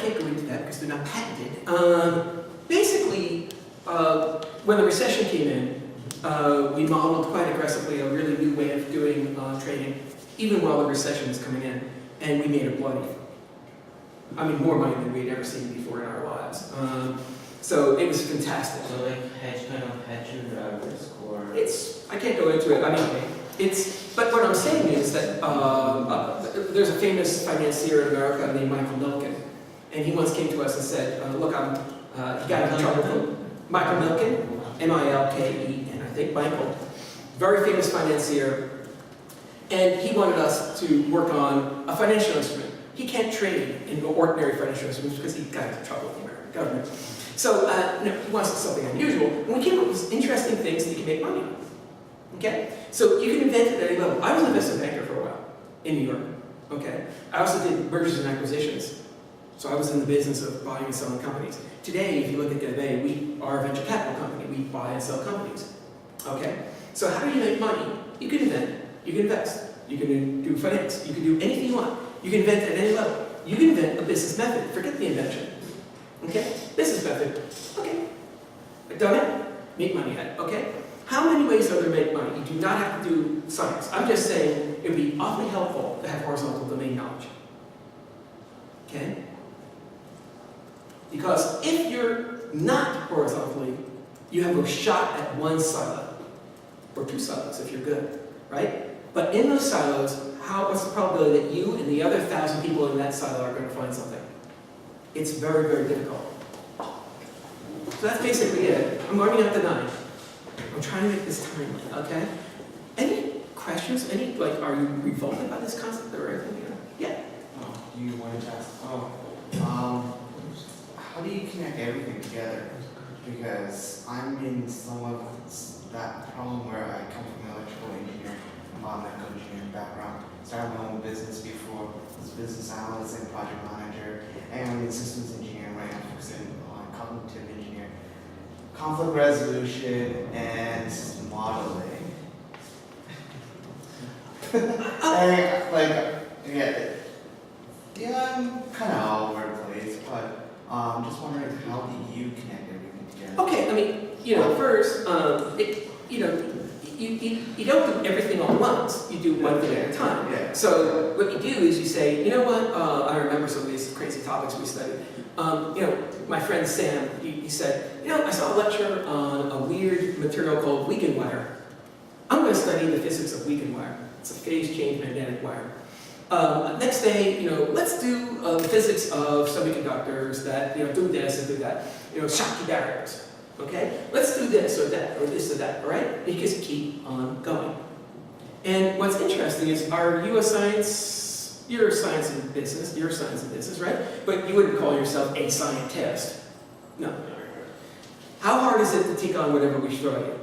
can't go into that because they're not patented. Basically, when the recession came in, we modeled quite aggressively a really new way of doing trading, even while the recession was coming in, and we made it bloody. I mean, more money than we'd ever seen before in our lives. So it was fantastic. So like hedge your risk, or I can't go into it. I mean, but what I'm saying is that there's a famous financier in America named Michael Milken, and he once came to us and said, look, he got in trouble from Michael Milken, M-I-L-K-E-N, I think, Michael, very famous financier, and he wanted us to work on a financial instrument. He can't trade in ordinary financial instruments because he got into trouble with the American government. So he wants something unusual, and we came up with interesting things that you can make money on. Okay? So you can invent it at any level. I was an investment banker for a while in New York. Okay? I also did mergers and acquisitions. So I was in the business of buying and selling companies. Today, if you look at today, we are a venture capital company. We buy and sell companies. Okay? So how do you make money? You can invent. You can invest. You can do finance. You can do anything you want. You can invent at any level. You can invent a business method. Forget the invention. Okay? Business method. Okay. Done it? Make money at it. Okay? How many ways are there to make money? You do not have to do science. I'm just saying it would be awfully helpful to have horizontal domain knowledge. Okay? Because if you're not horizontally, you have a shot at one silo, or two silos if you're good, right? But in those silos, what's the probability that you and the other 1,000 people in that silo are going to find something? It's very, very difficult. So that's basically it. I'm running up to 9. I'm trying to make this timely, okay? Any questions? Are you revolted by this concept or anything? Yeah? You wanted to ask, how do you connect everything together? Because I'm in some of that problem where I come from an electrical engineering, biomedical engineering background. Started my own business before, was a business analyst and project manager, and I'm in systems engineering right now, focusing on cognitive engineering, conflict resolution, and system modeling. I'm kind of all over the place, but I'm just wondering, how do you connect everything together? Okay, I mean, first, you don't do everything all at once. You do one thing at a time. Yeah. So what you do is you say, you know what? I remember some of these crazy topics we studied. My friend Sam, he said, I saw a lecture on a weird material called weakened wire. I'm going to study the physics of weakened wire. It's a phase change magnetic wire. Next day, let's do the physics of semiconductors that do this and do that. Schottky barriers. Okay? Let's do this or that or this or that, all right? You just keep on going. And what's interesting is, you're science and business, right? But you wouldn't call yourself a scientist. No. How hard is it to take on whatever we throw at you?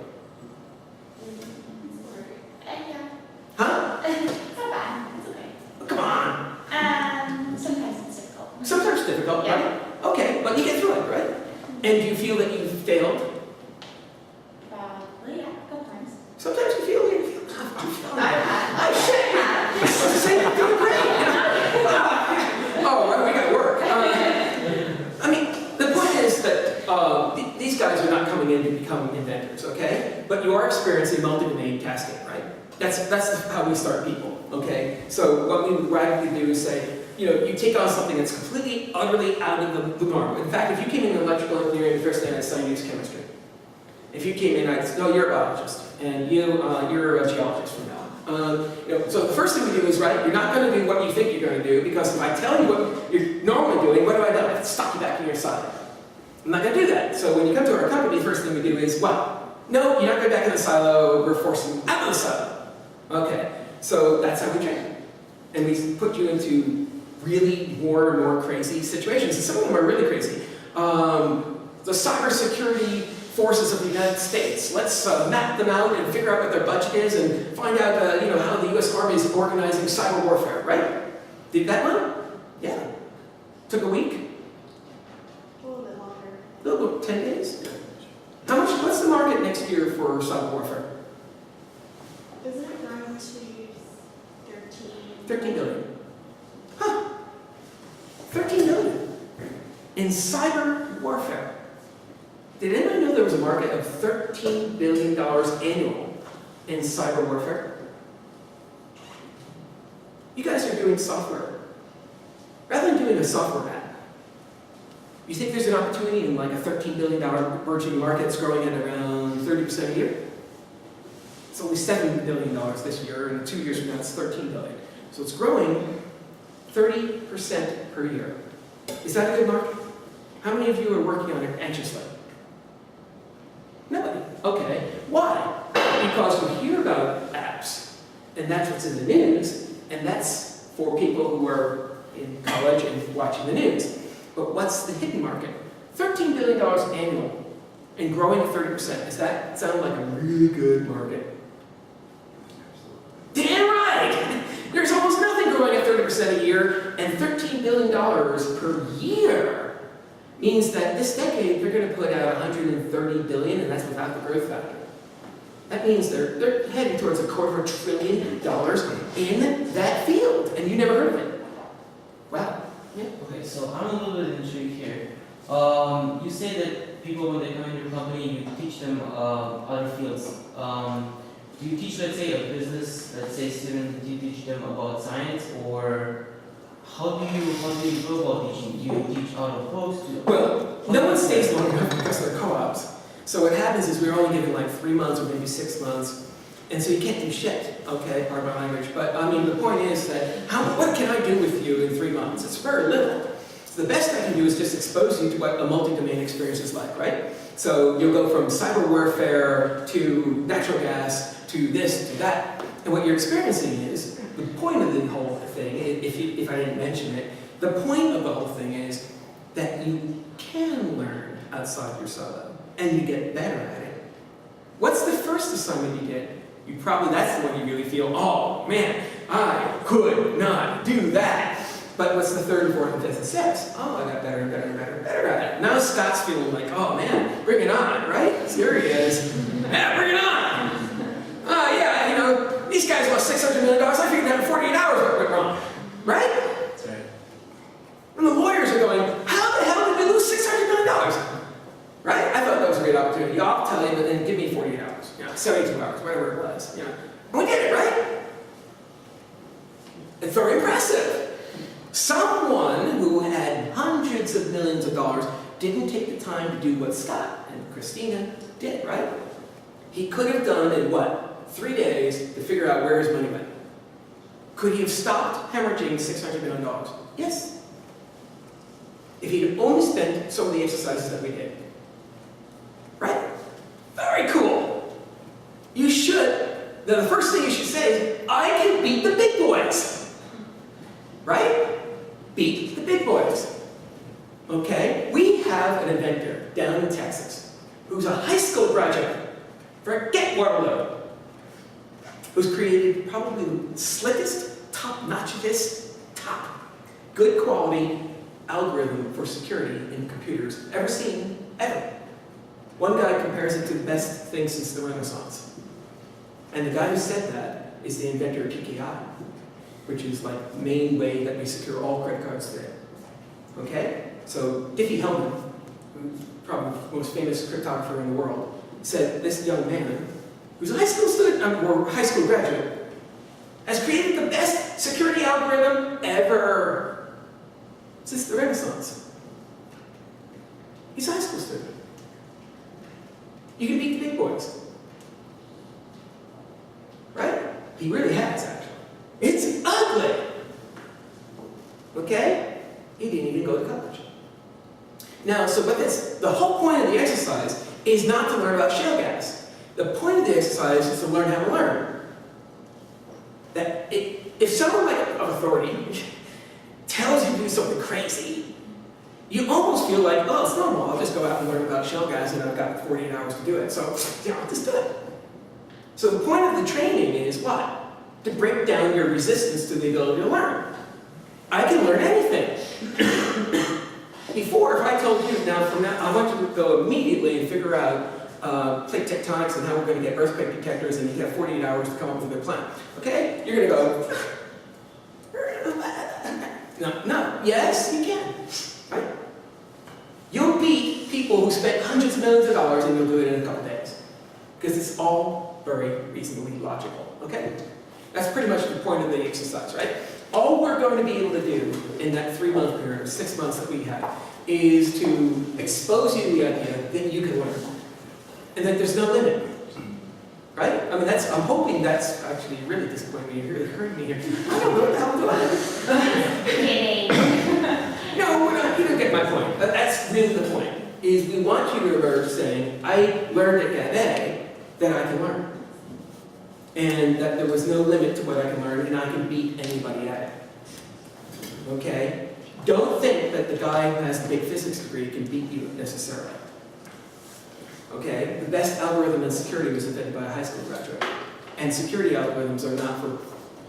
Yeah. Huh? It's not bad. It's okay. Come on. Sometimes it's difficult. Sometimes difficult, Yeah. right? Okay, but you get through it, right? And do you feel that you've failed? Probably, yeah, a couple times. Sometimes you feel I'm saying you're doing great. Oh, well, we got to work. I mean, the point is that these guys are not coming in to become inventors, okay? But you are experiencing multi-domain tasking, right? That's how we start people, okay? So what we would radically do is say, you take on something that's completely, utterly out of the norm. In fact, if you came in electrical engineering, the first thing I'd assign you is chemistry. If you came in, I'd say, no, you're a biologist, and you're a geologist from now on. So the first thing we do is, right, you're not going to do what you think you're going to do, because if I tell you what you're normally doing, what do? I have to stop you back in your silo. I'm not going to do that. So when you come to our company, the first thing we do is, no, you're not going back in the silo, we're forcing you out of the silo. Okay, so that's how we train. And we put you into really more and more crazy situations, and some of them are really crazy. The cybersecurity forces of the United States. Let's map them out and figure out what their budget is and find out how the U.S. Army is organizing cyber warfare, right? Did that one? Yeah. Took a week? A little bit longer. A little bit, 10 days? What's the market next year for cyber warfare? Isn't it growing to 13? 13 billion. Huh. 13 billion. in cyber warfare. Did anybody know there was a market of $13 billion annual in cyber warfare? You guys are doing software. Rather than doing a software app, you think there's an opportunity in like a $13 billion emerging market that's growing at around 30% a year? It's only $7 billion this year, and 2 years from now it's $13 billion. So it's growing 30% per year. Is that a good market? How many of you are working on it anxiously? Nobody. Okay. Why? Because we hear about apps, and that's what's in the news, and that's for people who are in college and watching the news. But what's the hidden market? $13 billion annual and growing at 30%. Does that sound like a really good market? Damn right! There's almost nothing growing at 30% a year, and $13 billion per year means that this decade they're going to put out $130 billion, and that's without the growth factor. That means they're heading towards $250 billion in that field, and you never heard of it. Wow. Yeah. Okay, so I'm a little bit intrigued here. You say that people, when they come into your company, you teach them other fields. Do you teach, let's say, a business, let's say, student, do you teach them about science, or how do you go about teaching? Do you teach out of post? Well, no one stays long enough because they're co-ops. So what happens is we're only given like 3 months or maybe 6 months, and so you can't do shit, okay, pardon my language. But I mean, the point is that what can I do with you in 3 months? It's very little. So the best I can do is just expose you to what a multi-domain experience is like, right? So you'll go from cyber warfare to natural gas to this to that. And what you're experiencing is, the point of the whole thing, if I didn't mention it, the point of the whole thing is that you can learn outside your silo, and you get better at it. What's the first assignment you did? That's the one you really feel, oh man, I could not do that. But what's the third and fourth and fifth and sixth? Oh, I got better and better and better and better at it. Now Scott's feeling like, oh man, bring it on, right? Here he is. Yeah, bring it on. Oh yeah, you know, these guys lost $600 million. I figured out in 48 hours what went wrong. Right? That's right. And the lawyers are going, how the hell did we lose $600 million? Right? I thought that was a great opportunity. I'll tell you, but then give me 48 hours. 72 hours, whatever it was. And we did it, right? It's very impressive. Someone who had hundreds of millions of dollars didn't take the time to do what Scott and Christina did, right? He could have done in what? 3 days to figure out where his money went. Could he have stopped hemorrhaging $600 million? Yes. If he'd only spent some of the exercises that we did. Right? Very cool. You should, the first thing you should say is, I can beat the big boys. Right? Beat the big boys. Okay? We have an inventor down in Texas who's a high school graduate. Forget Waterloo. Who's created probably the slickest, top-notchest, good quality algorithm for security in computers ever seen, ever. One guy compares it to the best thing since the Renaissance. And the guy who said that is the inventor of PKI, which is like the main way that we secure all credit cards today. Okay? So Diffie-Hellman, who's probably the most famous cryptographer in the world, said this young man, who's a high school student, or high school graduate, has created the best security algorithm ever since the Renaissance. He's a high school student. You can beat the big boys. Right? He really has, actually. It's ugly. Okay? He didn't even go to college. Now, so what the whole point of the exercise is not to learn about shale gas. The point of the exercise is to learn how to learn. That if someone like of authority tells you to do something crazy, you almost feel like, oh, it's normal. I'll just go out and learn about shale gas, and I've got 48 hours to do it. So, I'll just do it. So the point of the training is what? To break down your resistance to the ability to learn. I can learn anything. Before, if I told you, now from now, I want you to go immediately and figure out plate tectonics and how we're going to get earthquake detectors, and you have 48 hours to come up with a good plan. Okay? You're going to go, no, yes, you can. Right? people who spent hundreds of millions of dollars and you'll do it in a couple days. Because it's all very reasonably logical, okay? That's pretty much the point of the exercise, right? All we're going to be able to do in that 3-month period, 6 months that we have, is to expose you to the idea that you can learn. And that there's no limit. Right? I mean, I'm hoping that's actually really disappointing me. You really hurt me here. I don't know what the hell do I Kidding. No, you don't get my point. That's really the point. Is we want you to emerge saying, I learned at Gabay that I can learn. And that there was no limit to what I can learn, and I can beat anybody at it. Okay? Don't think that the guy who has the big physics degree can beat you necessarily. Okay? The best algorithm in security was invented by a high school graduate. And security algorithms are not for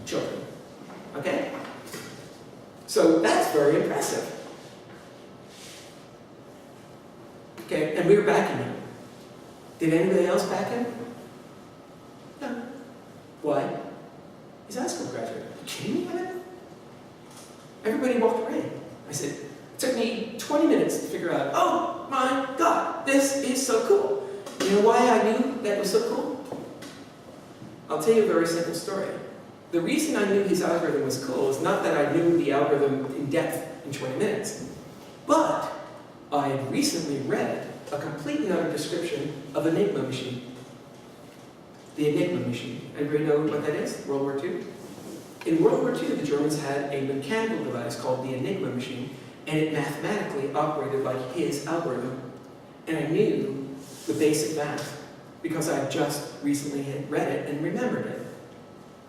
children. Okay? So that's very impressive. Okay, and we were backing him. Did anybody else back him? No. Why? He's a high school graduate. Are you kidding me, man? Everybody walked away. I said, it took me 20 minutes to figure out, oh my God, this is so cool. You know why I knew that was so cool? I'll tell you a very simple story. The reason I knew his algorithm was cool is not that I knew the algorithm in depth in 20 minutes, but I had recently read a complete and utter description of Enigma machine. The Enigma machine. Anybody know what that is? World War II? In World War II, the Germans had a mechanical device called the Enigma machine, and it mathematically operated like his algorithm. And I knew the basic math because I just recently had read it and remembered it.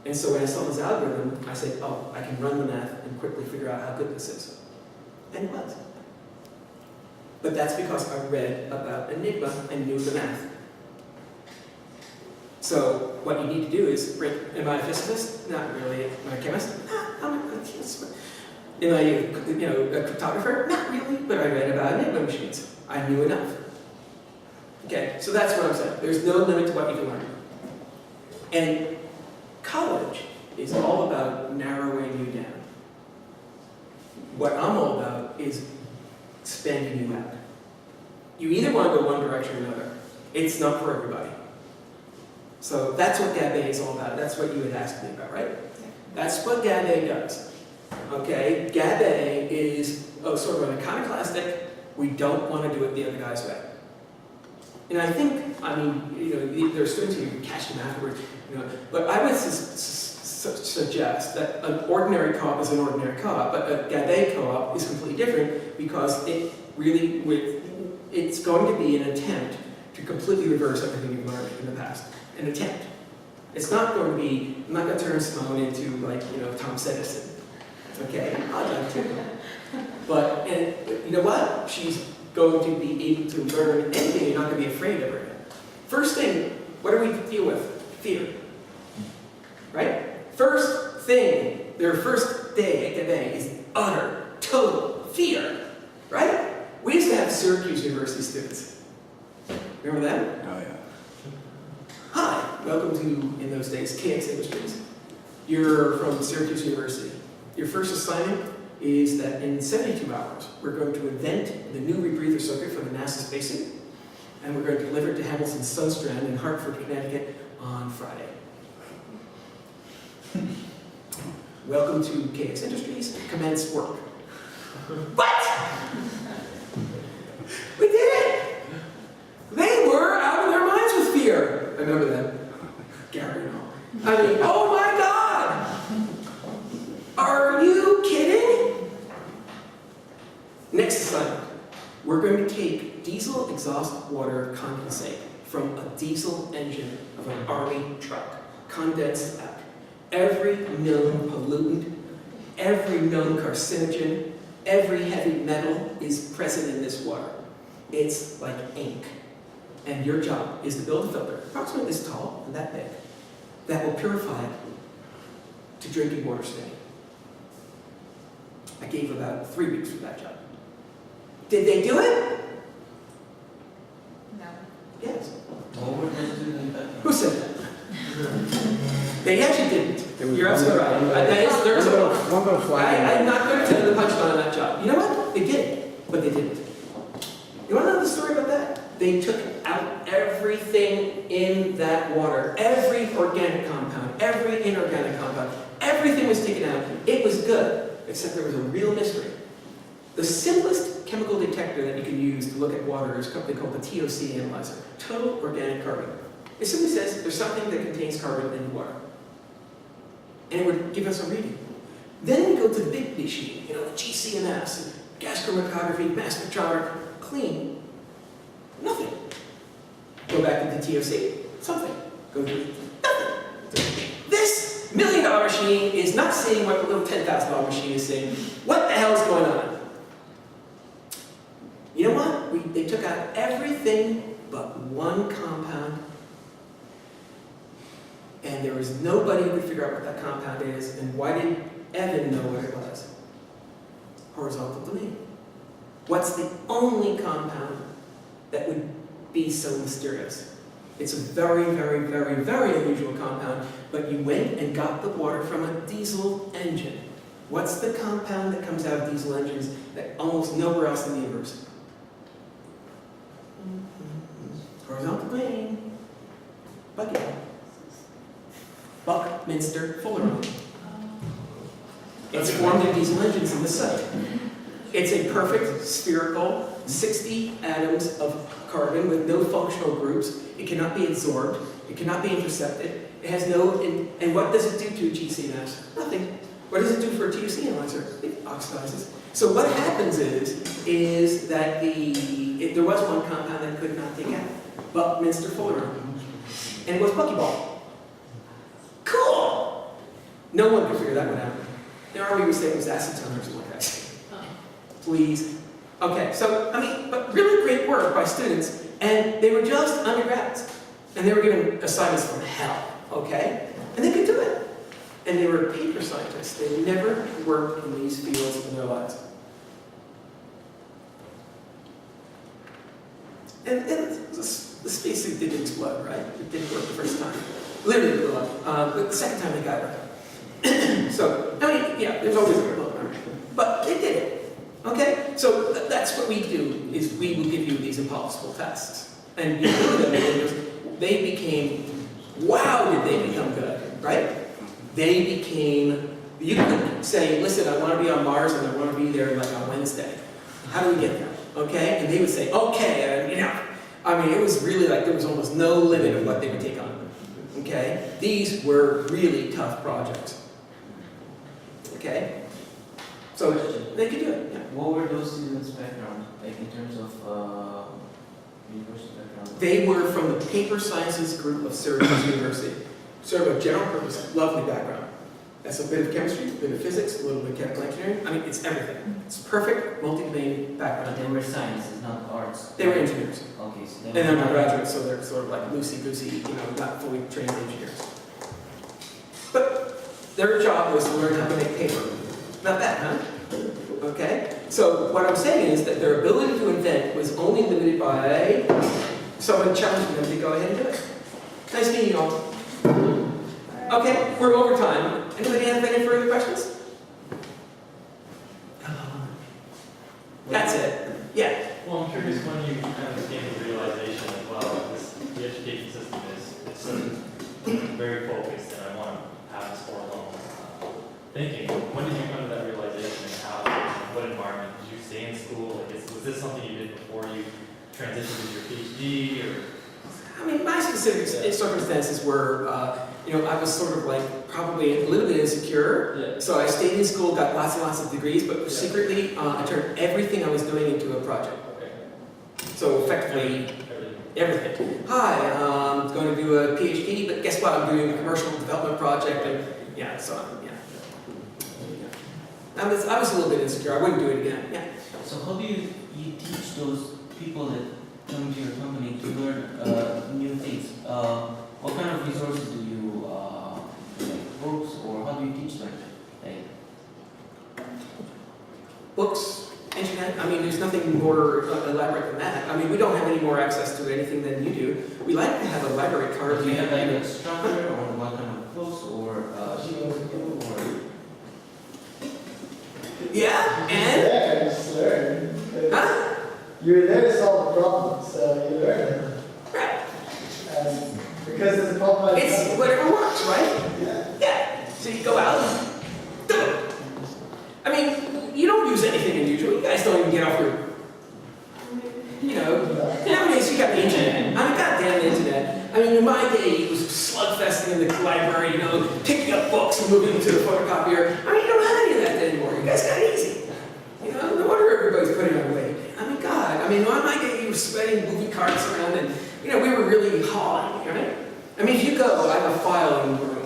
And so when I saw this algorithm, I said, oh, I can run the math and quickly figure out how good this is. And it was. But that's because I read about Enigma and knew the math. So what you need to do is, am I a physicist? Not really. Am I a chemist? I'm a chemist. Am I a cryptographer? Not really, but I read about Enigma machines. I knew enough. Okay, so that's what I'm saying. There's no limit to what you can learn. And college is all about narrowing you down. What I'm all about is expanding you out. You either want to go one direction or another. It's not for everybody. So that's what Gabay is all about. That's what you had asked me about, right? That's what Gabay does. Okay? Gabay is sort of an iconoclastic, we don't want to do it the other guy's way. And I think, there are students who catch them afterwards, but I would suggest that an ordinary co-op is an ordinary co-op, but a Gabay co-op is completely different because it's going to be an attempt to completely reverse everything you've learned in the past. An attempt. It's not going to be, I'm not going to turn Simone into Tom Edison. Okay? I'd like to. But, and you know what? She's going to be able to learn anything. You're not going to be afraid of her. First thing, what do we deal with? Fear. Right? First thing, their first day at Gabay is utter, total fear. Right? We used to have Syracuse University students. Remember them? Oh, yeah. Hi, welcome to, in those days, KX Industries. You're from Syracuse University. Your first assignment is that in 72 hours, we're going to invent the new rebreather circuit for the NASA spacesuit, and we're going to deliver it to Hamilton Sunstrand in Hartford, Connecticut on Friday. Welcome to KX Industries. Commence work. What? We did it! They were out of their minds with fear. I remember them. Gary and all. Oh my God! Are you kidding? Next assignment. We're going to take diesel exhaust water condensate from a diesel engine of an army truck. Condensed out. Every known pollutant, every known carcinogen, every heavy metal is present in this water. It's like ink. And your job is to build a filter, approximately this tall and that big, that will purify it to drinking water standing. I gave about 3 weeks for that job. Did they do it? No. Yes. Who Who said that? They actually didn't. You're absolutely right. I'm not going to tell you the punchline on that job. You know what? They did, but they didn't. You want to know the story about that? They took out everything in that water, every organic compound, every inorganic compound, everything was taken out. It was good, except there was a real mystery. The simplest chemical detector that you can use to look at water is a company called the TOC analyzer, total organic carbon. It simply says there's something that contains carbon in the water. And it would give us a reading. Then we go to the big machine, the GCMS, gas chromatography, mass spectrometer, clean. Nothing. Go back into TOC, something. Go to nothing. This $1 million machine is not seeing what the little $10,000 machine is seeing. What the hell is going on? You know what? They took out everything but one compound, and there was nobody who could figure out what that compound is. And why did Evan know what it was? Horizontal domain. What's the only compound that would be so mysterious? It's a very, very, very, very unusual compound, but you went and got the water from a diesel engine. What's the compound that comes out of diesel engines that almost nowhere else in the universe? Horizontal domain. Buckminster Fullerene. It's formed in diesel engines in the site. It's a perfect spherical 60 atoms of carbon with no functional groups. It cannot be absorbed. It cannot be intercepted. It has no, and what does it do to a GCMS? Nothing. What does it do for a TOC analyzer? It oxidizes. So what happens is that there was one compound that could not take out. Buckminster Fullerene. And it was buckyball. Cool! No one could figure that one out. There are we say it was acetone or something like that. Please. Okay, so, but really great work by students, and they were just undergrads. And they were given assignments from hell, okay? And they could do it. And they were paper scientists. They never worked in these fields in their lives. And the spacesuit didn't explode, right? It didn't work the first time. Literally blew up. But the second time they got it right. So, there's always a little learning. But they did it. Okay? So that's what we do, is we will give you these impossible tasks. And you do them, and they became, wow, did they become good, right? They became, you could say, listen, I want to be on Mars and I want to be there like on Wednesday. How do we get there? Okay? And they would say, okay, it was really like there was almost no limit of what they would take on. Okay? These were really tough projects. Okay? So they could do it. Yeah. What were those students' background, like in terms of university background? They were from the paper sciences group of Syracuse University. Sort of a general purpose, lovely background. That's a bit of chemistry, a bit of physics, a little bit of chemical engineering. It's everything. It's perfect multi-domain background. They were sciences, not arts. They were engineers. Okay, so And they're not graduates, so they're sort of like loosey-goosey, not fully trained engineers. But their job was to learn how to make paper. Not bad, huh? Okay? So what I'm saying is that their ability to invent was only limited by someone challenging them to go ahead and do it. Nice meeting you all. Okay, we're over time. Anybody have any further questions? That's it. Yeah. Well, I'm curious when you kind of came to the realization as well that the education system is sort of very focused and I want to have this for long thinking. When did you come to that realization and how, what environment? Did you stay in school? Was this something you did before you transitioned to your PhD or? My specific circumstances were, I was sort of like probably a little bit insecure. Yeah. So I stayed in school, got lots and lots of degrees, but secretly I turned everything I was doing into a project. Okay. So effectively, everything. Hi, I'm going to do a PhD, but guess what? I'm doing a commercial development project, and I was a little bit insecure. I wouldn't do it again. Yeah. So how do you teach those people that come to your company to learn new things? What kind of resources do you, like books, or how do you teach them? Books, internet. There's nothing more elaborate than that. We don't have any more access to anything than you do. We like to have a library card. Do you have like a structure or what kind of books or Yeah, and? Yeah, I just learned. Huh? you're there to solve a problem, so you learn it. Right. And because it's a problem, It's whatever works, right? yeah. Yeah. So you go out and do it. I mean, you don't use anything unusual. You guys don't even get off your, nowadays you got the internet. I mean, goddamn the internet. I mean, in my day, it was slugfesting in the library, picking up books and moving them to the photocopier. I mean, you don't have any of that anymore. You guys got it easy. No wonder everybody's putting on weight. I mean, God, on my day, you were spreading movie cards around and, we were really hauling, right? I mean, if you go, I have a filing room.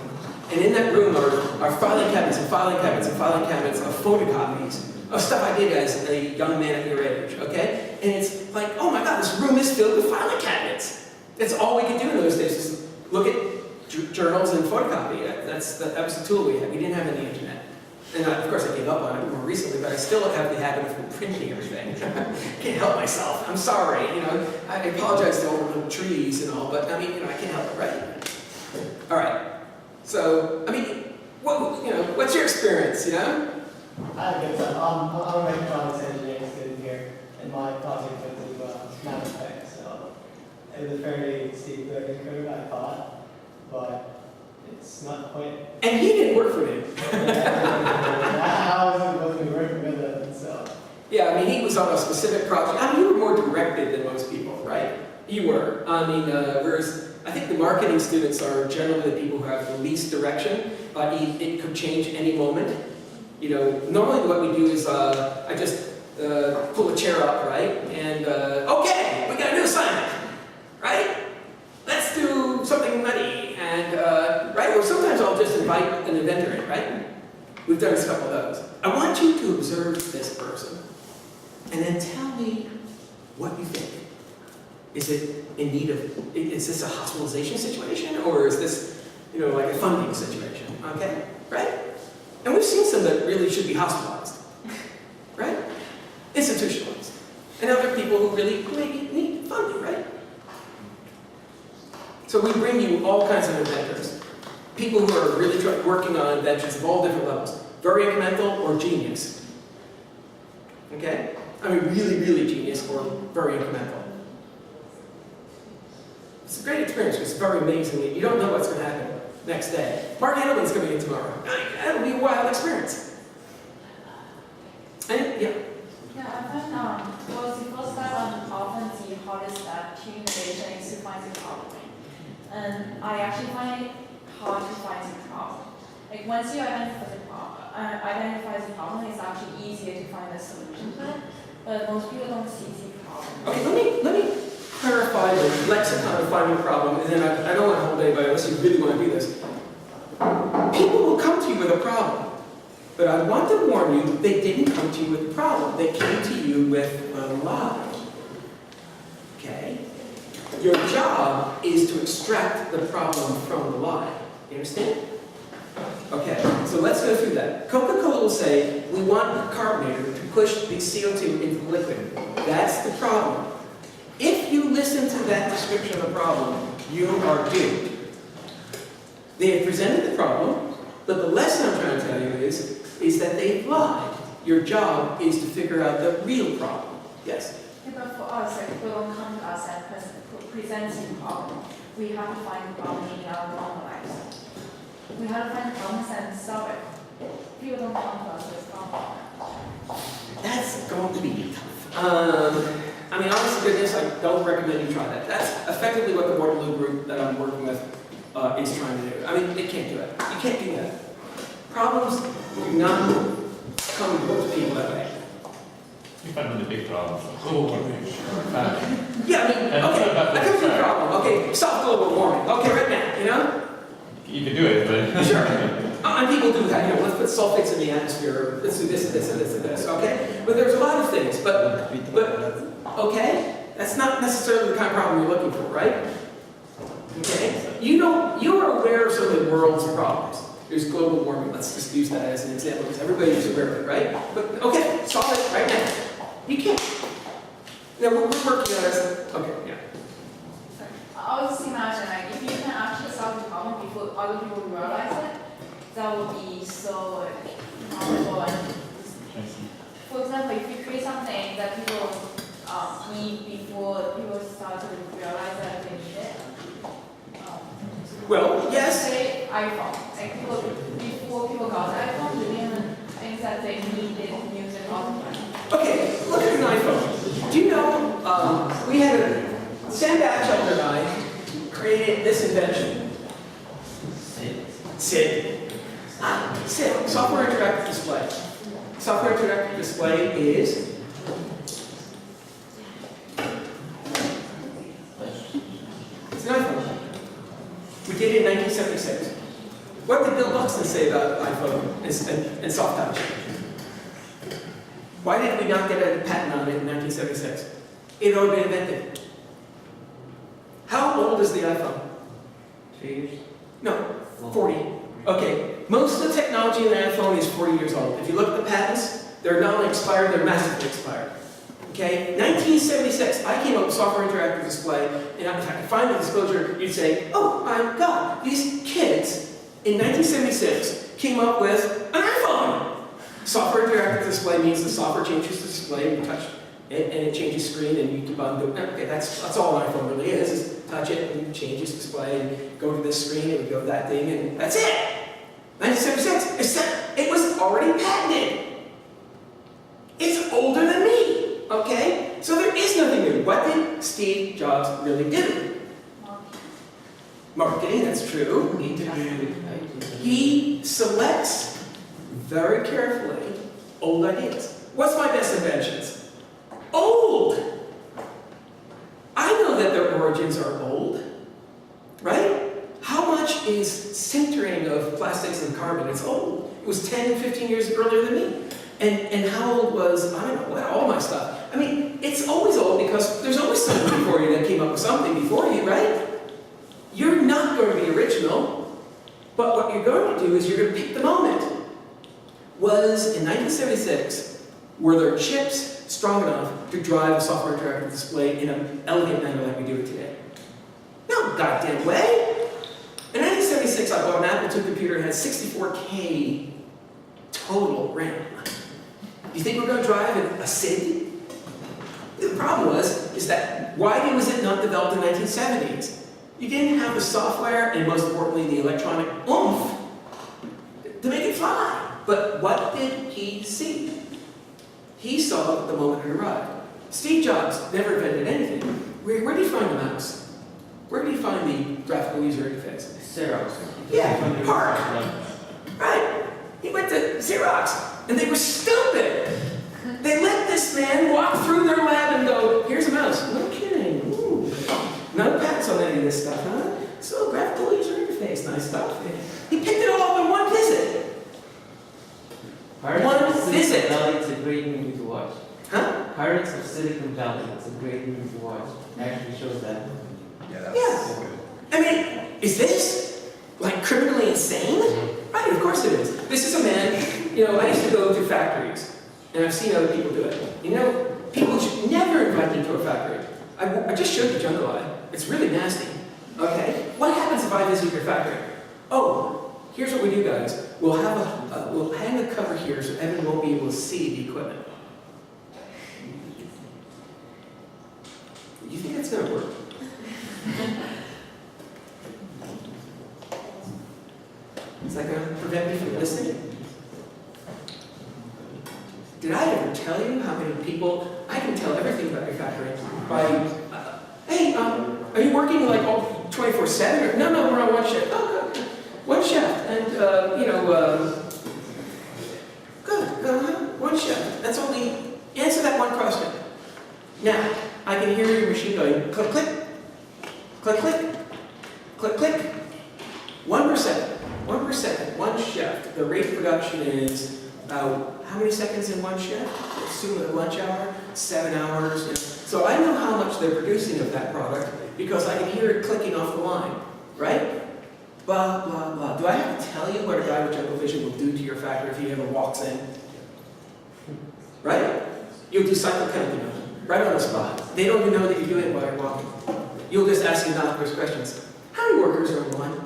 And in that room are filing cabinets and filing cabinets and filing cabinets of photocopies of stuff I did as a young man at your age, okay? And it's like, oh my God, this room is filled with filing cabinets. That's all we could do in those days, is look at journals and photocopy. That was the tool we had. We didn't have any internet. And of course I gave up on it more recently, but I still have the habit of printing everything. Can't help myself. I'm sorry, I apologize to all the little trees and all, but I can't help it, right? All right. So, what's your experience, I guess I'm a mechatronics engineering student here, and my project was to map effects, so it was a fairly steep learning curve, I thought, but it's not quite. And he didn't work for me. How was it supposed to be working with it, so. Yeah, he was on a specific project. You were more directed than most people, right? You were. Whereas I think the marketing students are generally the people who have the least direction. It could change any moment. Normally what we do is I just pull a chair up, right? And, okay, we got a new assignment, right? Let's do something nutty. And, right? Or sometimes I'll just invite an inventor in, right? We've done a couple of those. I want you to observe this person and then tell me what you think. Is it in need of, is this a hospitalization situation, or is this, like a funding situation, okay, right? And we've seen some that really should be hospitalized, right? Institutionalized. And other people who really maybe need funding, right? So we bring you all kinds of inventors. People who are really working on inventions of all different levels. Very incremental or genius. Okay? Really, really genius or very incremental. It's a great experience. It's very amazing. You don't know what's going to happen next day. Mark Handelman's coming in tomorrow. That'll be a wild experience. And, yeah. Yeah, I find was the first time often the hardest step to innovation is to find the problem. And I actually find it hard to find the problem. Like once you identify the problem, it's actually easier to find a solution to it. But most people don't see the problem. Okay, let me clarify the lexicon of finding a problem, and then I don't want to hold anybody unless you really want to do this. People will come to you with a problem, but I want to warn you, they didn't come to you with a problem. They came to you with a lie. Okay? Your job is to extract the problem from the lie. You understand? Okay, so let's go through that. Coca-Cola will say, we want the carbonator to push the CO2 into the liquid. That's the problem. If you listen to that description of the problem, you are doomed. They have presented the problem, but the lesson I'm trying to tell you is that they've lied. Your job is to figure out the real problem. Yes? Yeah, but for us, like people don't come to us and present the problem. We have to find the problem in our own lives. We have to find the problems and solve it. People don't come to us with problems. That's going to be tough. Honest to goodness, I don't recommend you try that. That's effectively what the Waterloo group that I'm working with is trying to do. They can't do it. You can't do that. Problems do not come to people that way. You find the big problems. Yeah, okay, I come to the problem. Okay, stop global warming. Okay, right now, You can do it, but... Sure. And people do that, let's put sulfates in the atmosphere, let's do this and this and this and this, okay? But there's a lot of things, but okay? That's not necessarily the kind of problem you're looking for, right? Okay? You're aware of some of the world's problems. There's global warming, let's just use that as an example, because everybody's aware of it, right? But, okay, solve it right now. You can't. Now, we're working on this, okay, yeah. I was just imagine, if you can actually solve the problem before other people realize it, that would be so powerful. And for example, if you create something that people iPhone. Like people, before people got the iPhone, they didn't think that they needed music all the time. Okay, look at an iPhone. Do you know, we had Sam Batchelder and I created this invention. SID. SID, Software Interactive Display. Software Interactive Display is it's an iPhone. We did it in 1976. What did Bill Buxton say about iPhone and soft touch? Why did we not get a patent on it in 1976? It had already been invented. How old is the iPhone? 3 years? No, 40. Okay, most of the technology in the iPhone is 40 years old. If you look at the patents, they're not only expired, they're massively expired. Okay, 1976, I came up with Software Interactive Display, and if I could find the disclosure, you'd say, oh my God, these kids in 1976 came up with an iPhone. Software Interactive Display means the software changes the display, and you touch it, and it changes screen, and you can do it. Okay, that's all an iPhone really is touch it, and it changes display, and go to this screen, and we go to that thing, and that's it! 1976, except it was already patented. It's older than me, okay? So there is nothing new. What did Steve Jobs really do? Marketing, that's true. Integrated with iTunes. He selects very carefully old ideas. What's my best inventions? Old! I know that their origins are old, right? How much is sintering of plastics and carbon? It's old. It was 10 and 15 years earlier than me. And how old was, I don't know, what, all my stuff? I mean, it's always old because there's always someone before you that came up with something before you, right? You're not going to be original, but what you're going to do is you're going to pick the moment. Was in 1976, were there chips strong enough to drive a software interactive display in an elegant manner like we do it today? No goddamn way! In 1976, I bought an Apple II computer that had 64K total RAM. You think we're going to drive a SID? The problem is that why was it not developed in the 1970s? You didn't have the software and most importantly the electronic oomph to make it fly. But what did he see? He saw the moment it arrived. Steve Jobs never invented anything. Where did he find the mouse? Where did he find the graphical user interface? Xerox. Yeah, Park. Right. He went to Xerox, and they were stupid. They let this man walk through their lab and go, here's a mouse. No kidding. Ooh. No patents on any of this stuff, huh? So graphical user interface, nice stuff. He picked it all up in one visit. Pirates of One visit. Silicon Valley, it's a great movie to watch. Huh? Pirates of Silicon Valley, it's a great movie to watch. Actually shows that. Yeah, that's Yeah. so good. I mean, is this like criminally insane? Right, of course it is. This is a man, you know, I used to go to factories, and I've seen other people do it. You know, people should never invite me to a factory. I just showed the jungle eye. It's really nasty. Okay? What happens if I visit your factory? Oh, here's what we do, guys. We'll have we'll hang a cover here so Evan won't be able to see the equipment. You think that's gonna work? Is that going to prevent me from listening? Did I ever tell you how many people, I can tell everything about your factory by, hey, are you working like all 24/7? Or, no, we're on one shift. Oh, good. One shift. And, good, one shift. That's only, answer that one question. Now, I can hear your machine going, click, click, click, click, click, click. 1%. 1%, one shift. The rate of production is about how many seconds in one shift? Assume a lunch hour, 7 hours. You know. So I know how much they're producing of that product because I can hear it clicking off the line, right? Blah, blah, blah. Do I have to tell you what a guy with jungle vision will do to your factory if he ever walks in? Right? You'll do cycle counting on them, right on the spot. They don't even know that you're doing it while you're walking. You'll just ask innocuous questions. How many workers are on line?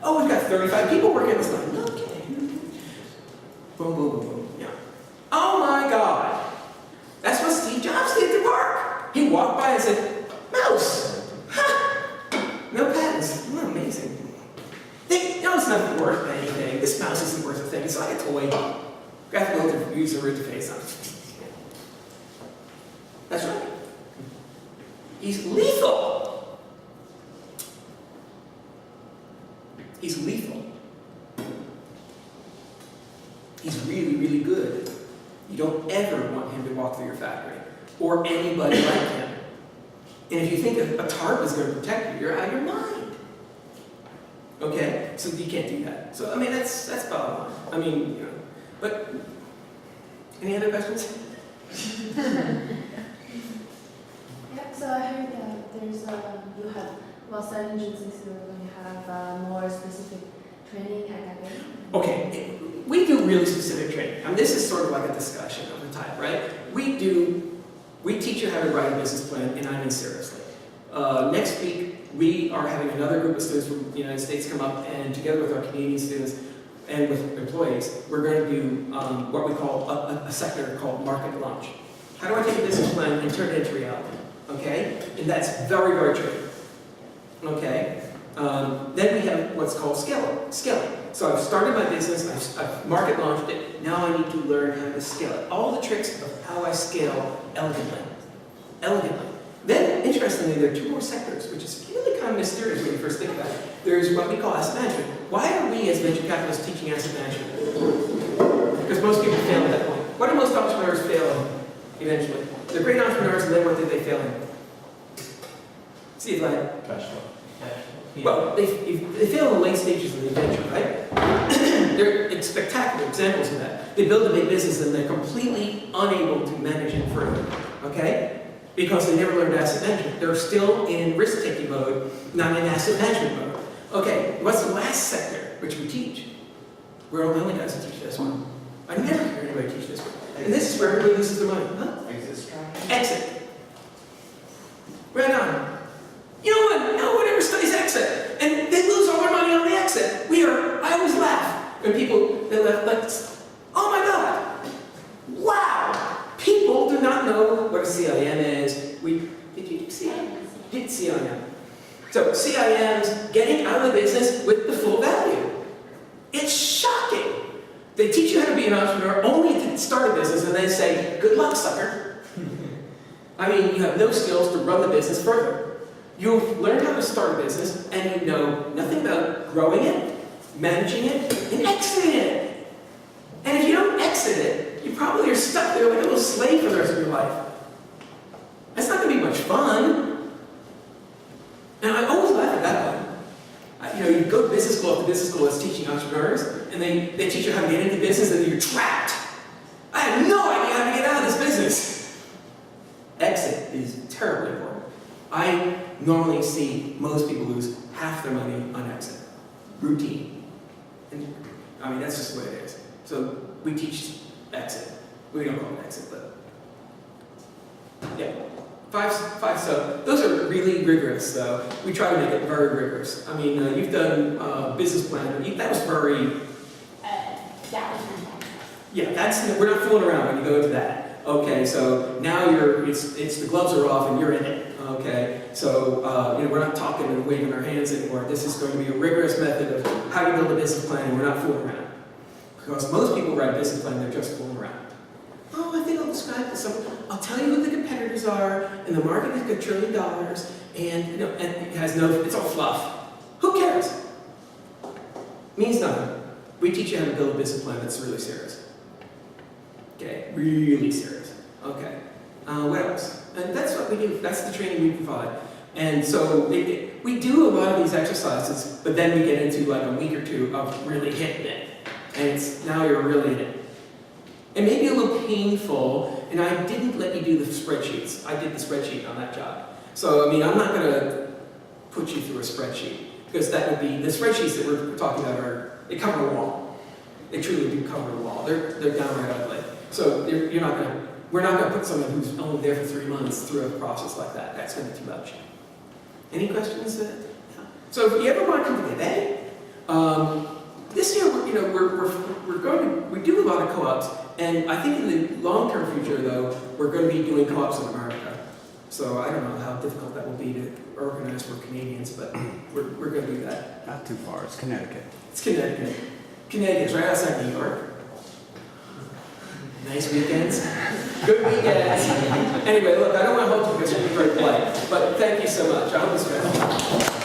Oh, we've got 35 people working this line. No kidding. Boom, boom, boom, boom. Yeah. Oh my God. That's what Steve Jobs did to Park. He walked by and said, mouse. Ha! No patents. Isn't that amazing? No, it's not not worth anything. This mouse isn't worth a thing. It's like a toy. Graphical user interface. That's right. He's lethal. He's lethal. He's really, really good. You don't ever want him to walk through your factory, or anybody like him. And if you think a tarp is going to protect you, you're out of your mind. Okay? So you can't do that. So, I mean, that's bottom line. I mean, you know, but any other questions? Yeah, so I heard that there's you have, well, certain agencies who are going to have more specific training academy. Okay, we do really specific training. I mean, this is sort of like a discussion of the type, right? We teach you how to write a business plan, and I mean seriously. Next week, we are having another group of students from the United States come up, and together with our Canadian students and with employees, we're going to do what we call a sector called market launch. How do I take a business plan and turn it into reality? Okay? And that's very, very true. Okay? Then we have what's called scaling. So I've started my business, I've market launched it, now I need to learn how to scale it. All the tricks of how I scale elegantly. Then, interestingly, there are two more sectors, which is really kind of mysterious when you first think about it. There's what we call asset management. Why are we as venture capitalists teaching asset management? Because most people fail at that point. What do most entrepreneurs fail in eventually? They're great entrepreneurs, and then what did they fail in? See if I... Cash flow. Well, they fail in the late stages of the venture, right? They're spectacular examples of that. They build a big business and they're completely unable to manage it further, okay? Because they never learned asset management. They're still in risk-taking mode, not in asset management mode. Okay, what's the last sector, which we teach? We're the only guys who teach this one. I never hear anybody teach this one. And this is where everybody loses their money, huh? Exit strategy. Exit. Right on. You know what? No one ever studies exit. And they lose all their money on the exit. I always laugh when people, they laugh like, oh my God, wow. People do not know what a CIM is. Did you do CIM? Did CIM. So CIMs, getting out of the business with the full value. It's shocking. They teach you how to be an entrepreneur only to start a business and then say, good luck, sucker. I mean, you have no skills to run the business further. You've learned how to start a business, and you know nothing about growing it, managing it, and exiting it. And if you don't exit it, you probably are stuck there like a little slave for the rest of your life. That's not going to be much fun. And I always laugh at that one. You go to business school after business school that's teaching entrepreneurs, and they teach you how to get into business, and you're trapped. I have no idea how to get out of this business. Exit is terribly important. I normally see most people lose half their money on exit. Routine. And, I mean, that's just the way it is. So we teach exit. We don't call it exit, but yeah. Five, so those are really rigorous, though. We try to make it very rigorous. I mean, you've done business plan. That was very... Yeah, we're not fooling around when you go into that. Okay, so now it's the gloves are off and you're in it. Okay, so we're not talking and waving our hands anymore. This is going to be a rigorous method of how you build a business plan, and we're not fooling around. Because most people write a business plan, they're just fooling around. Oh, I think I'll describe this. I'll tell you who the competitors are, and the market is $1 trillion, and and it has it's all fluff. Who cares? Means nothing. We teach you how to build a business plan that's really serious. Okay, really serious. Okay. What else? And that's what we do. That's the training we provide. And so we do a lot of these exercises, but then we get into like a week or two of really hitting it. And now you're really in it. It may be a little painful, and I didn't let you do the spreadsheets. I did the spreadsheet on that job. So, I mean, I'm not going to put you through a spreadsheet, because that would be, the spreadsheets that we're talking about they cover a wall. They truly do cover a wall. They're downright ugly. So we're not going to put someone who's only there for 3 months through a process like that. That's going to be too much. Any questions? Yeah. So if you ever want to come to G'day, this year we do a lot of co-ops, and I think in the long-term future though, we're going to be doing co-ops in America. So I don't know how difficult that will be to organize for Canadians, but we're going to do that. Not too far, it's Connecticut. It's Connecticut. Connecticut's right outside New York. Nice weekends. Good weekends. Anyway, look, I don't want to hold you because you're very polite, but thank you so much. I hope it's good.